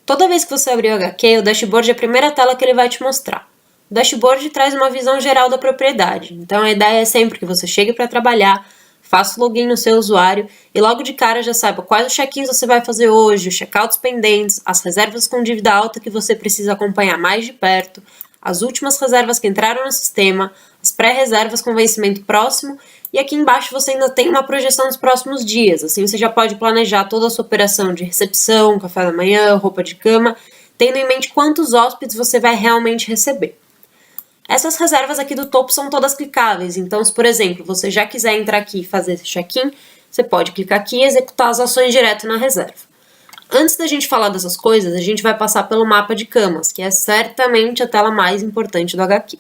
Toda vez que você abrir o HQ, o dashboard é a primeira tela que ele vai te mostrar. O dashboard traz uma visão geral da propriedade, então a ideia é sempre que você chegue para trabalhar, faça o login no seu usuário e logo de cara já saiba quais os check-ins você vai fazer hoje, os checkouts pendentes, as reservas com dívida alta que você precisa acompanhar mais de perto, as últimas reservas que entraram no sistema, as pré-reservas com vencimento próximo e aqui embaixo você ainda tem uma projeção dos próximos dias, assim você já pode planejar toda a sua operação de recepção, café da manhã, roupa de cama, tendo em mente quantos hóspedes você vai realmente receber. Essas reservas aqui do topo são todas clicáveis, então se, por exemplo, você já quiser entrar aqui e fazer esse check-in, você pode clicar aqui e executar as ações direto na reserva. Antes da gente falar dessas coisas, a gente vai passar pelo mapa de camas, que é certamente a tela mais importante do HQ.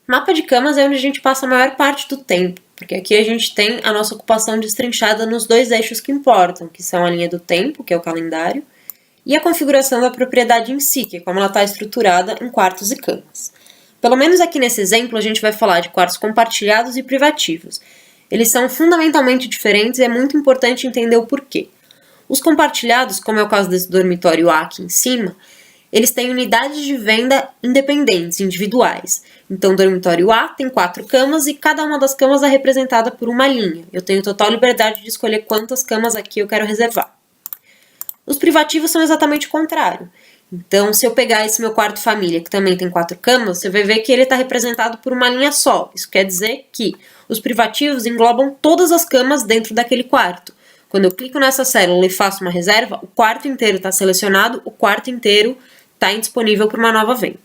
Mapa de camas é onde a gente passa a maior parte do tempo, porque aqui a gente tem a nossa ocupação destrinchada nos dois eixos que importam, que são a linha do tempo, que é o calendário, e a configuração da propriedade em si, que é como ela está estruturada em quartos e camas. Pelo menos aqui nesse exemplo a gente vai falar de quartos compartilhados e privativos. Eles são fundamentalmente diferentes e é muito importante entender o porquê. Os compartilhados, como é o caso desse dormitório A aqui em cima, eles têm unidades de venda independentes, individuais. Então o dormitório A tem 4 camas e cada uma das camas é representada por uma linha. Eu tenho total liberdade de escolher quantas camas aqui eu quero reservar. Os privativos são exatamente o contrário. Então, se eu pegar esse meu quarto família, que também tem 4 camas, você vai ver que ele está representado por uma linha só. Isso quer dizer que os privativos englobam todas as camas dentro daquele quarto. Quando eu clico nessa célula e faço uma reserva, o quarto inteiro está selecionado, o quarto inteiro está indisponível para uma nova venda.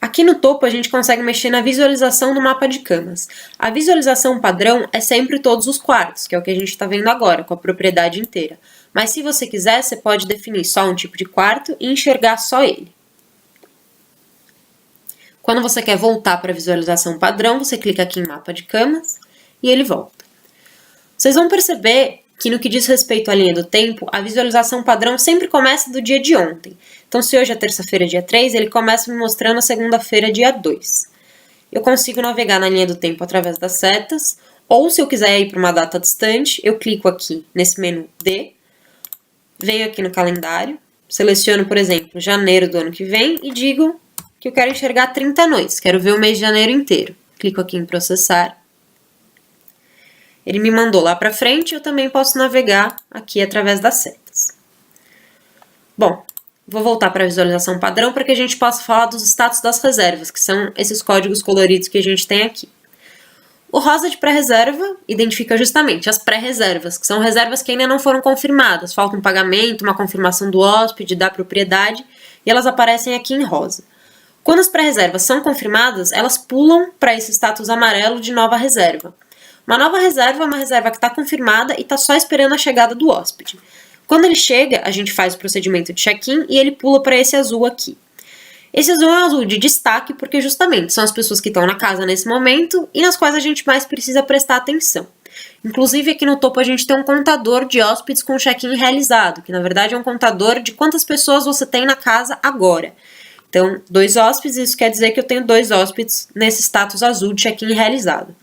Aqui no topo a gente consegue mexer na visualização do mapa de camas. A visualização padrão é sempre todos os quartos, que é o que a gente está vendo agora, com a propriedade inteira. Mas se você quiser, você pode definir só um tipo de quarto e enxergar só ele. Quando você quer voltar para a visualização padrão, você clica aqui em mapa de camas e ele volta. Vocês vão perceber que no que diz respeito à linha do tempo, a visualização padrão sempre começa do dia de ontem. Então se hoje é terça-feira, dia 3, ele começa me mostrando a segunda-feira, dia 2. Eu consigo navegar na linha do tempo através das setas, ou se eu quiser ir para uma data distante, eu clico aqui nesse menu D, venho aqui no calendário, seleciono, por exemplo, janeiro do ano que vem e digo que eu quero enxergar 30 noites, quero ver o mês de janeiro inteiro. Clico aqui em processar. Ele me mandou lá para frente, eu também posso navegar aqui através das setas. Bom, vou voltar para a visualização padrão para que a gente possa falar dos status das reservas, que são esses códigos coloridos que a gente tem aqui. O rosa de pré-reserva identifica justamente as pré-reservas, que são reservas que ainda não foram confirmadas, falta um pagamento, uma confirmação do hóspede, da propriedade, e elas aparecem aqui em rosa. Quando as pré-reservas são confirmadas, elas pulam para esse status amarelo de nova reserva. Uma nova reserva é uma reserva que está confirmada e está só esperando a chegada do hóspede. Quando ele chega, a gente faz o procedimento de check-in e ele pula para esse azul aqui. Esse azul é um azul de destaque porque justamente são as pessoas que estão na casa nesse momento e nas quais a gente mais precisa prestar atenção. Inclusive aqui no topo a gente tem um contador de hóspedes com check-in realizado, que na verdade é um contador de quantas pessoas você tem na casa agora. Então, 2 hóspedes, isso quer dizer que eu tenho 2 hóspedes nesse status azul de check-in realizado.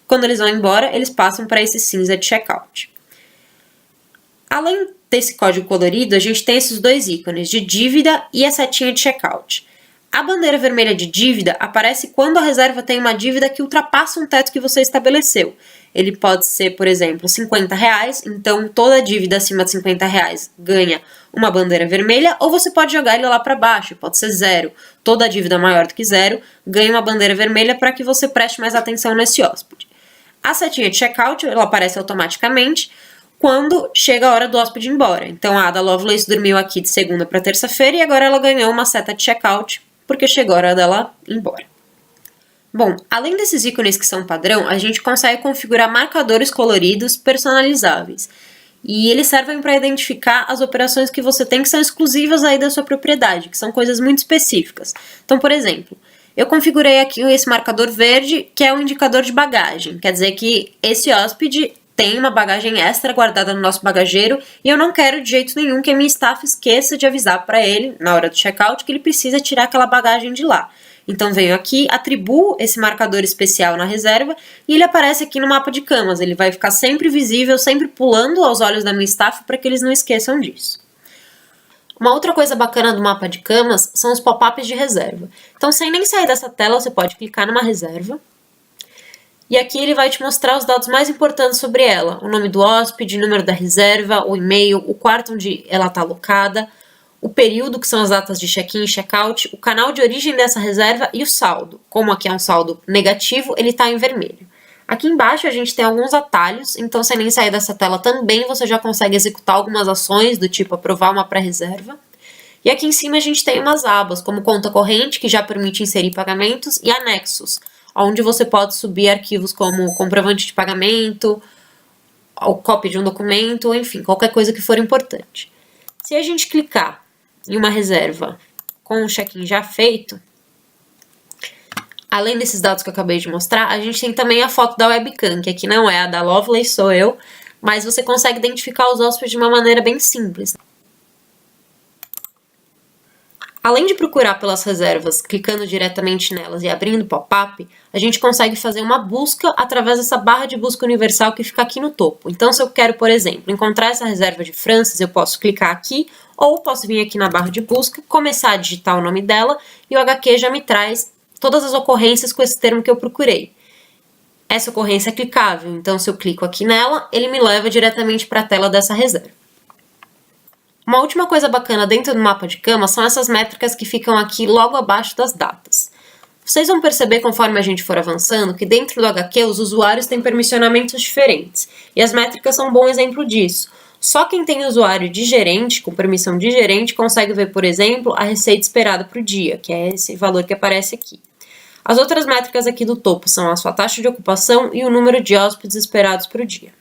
Quando eles vão embora, eles passam para esse cinza de checkout. Além desse código colorido, a gente tem esses 2 ícones de dívida e a setinha de checkout. A bandeira vermelha de dívida aparece quando a reserva tem uma dívida que ultrapassa um teto que você estabeleceu. Ele pode ser, por exemplo, R$50, então toda dívida acima de R$50 ganha uma bandeira vermelha, ou você pode jogar ele lá para baixo, pode ser 0. Toda dívida maior do que 0 ganha uma bandeira vermelha para que você preste mais atenção nesse hóspede. A setinha de checkout ela aparece automaticamente quando chega a hora do hóspede ir embora. Então a Ada Lovelace dormiu aqui de segunda para terça-feira e agora ela ganhou uma seta de checkout porque chegou a hora dela ir embora. Bom, além desses ícones que são padrão, a gente consegue configurar marcadores coloridos personalizáveis. E eles servem para identificar as operações que você tem que são exclusivas aí da sua propriedade, que são coisas muito específicas. Então, por exemplo, eu configurei aqui esse marcador verde, que é um indicador de bagagem. Quer dizer que esse hóspede tem uma bagagem extra guardada no nosso bagageiro e eu não quero de jeito nenhum que a minha staff esqueça de avisar para ele, na hora do checkout, que ele precisa tirar aquela bagagem de lá. Então venho aqui, atribuo esse marcador especial na reserva e ele aparece aqui no mapa de camas. Ele vai ficar sempre visível, sempre pulando aos olhos da minha staff para que eles não esqueçam disso. Uma outra coisa bacana do mapa de camas são os pop-ups de reserva. Então, sem nem sair dessa tela, você pode clicar numa reserva. E aqui ele vai te mostrar os dados mais importantes sobre ela. O nome do hóspede, o número da reserva, o e-mail, o quarto onde ela está alocada, o período, que são as datas de check-in e check-out, o canal de origem dessa reserva e o saldo. Como aqui é um saldo negativo, ele está em vermelho. Aqui embaixo a gente tem alguns atalhos, então sem nem sair dessa tela também você já consegue executar algumas ações do tipo aprovar uma pré-reserva. E aqui em cima a gente tem umas abas, como conta corrente, que já permite inserir pagamentos, e anexos, onde você pode subir arquivos como comprovante de pagamento, ou cópia de um documento, enfim, qualquer coisa que for importante. Se a gente clicar em uma reserva com o check-in já feito, além desses dados que eu acabei de mostrar, a gente tem também a foto da webcam, que aqui não é a da Lovely, sou eu, mas você consegue identificar os hóspedes de uma maneira bem simples. Além de procurar pelas reservas, clicando diretamente nelas e abrindo o pop-up, a gente consegue fazer uma busca através dessa barra de busca universal que fica aqui no topo. Então, se eu quero, por exemplo, encontrar essa reserva de Francis, eu posso clicar aqui, ou posso vir aqui na barra de busca, começar a digitar o nome dela, e o HQ já me traz todas as ocorrências com esse termo que eu procurei. Essa ocorrência é clicável, então se eu clico aqui nela, ele me leva diretamente para a tela dessa reserva. Uma última coisa bacana dentro do mapa de cama são essas métricas que ficam aqui logo abaixo das datas. Vocês vão perceber conforme a gente for avançando que dentro do HQ os usuários têm permissionamentos diferentes, e as métricas são um bom exemplo disso. Só quem tem usuário de gerente, com permissão de gerente, consegue ver, por exemplo, a receita esperada para o dia, que é esse valor que aparece aqui. As outras métricas aqui do topo são a sua taxa de ocupação e o número de hóspedes esperados para o dia.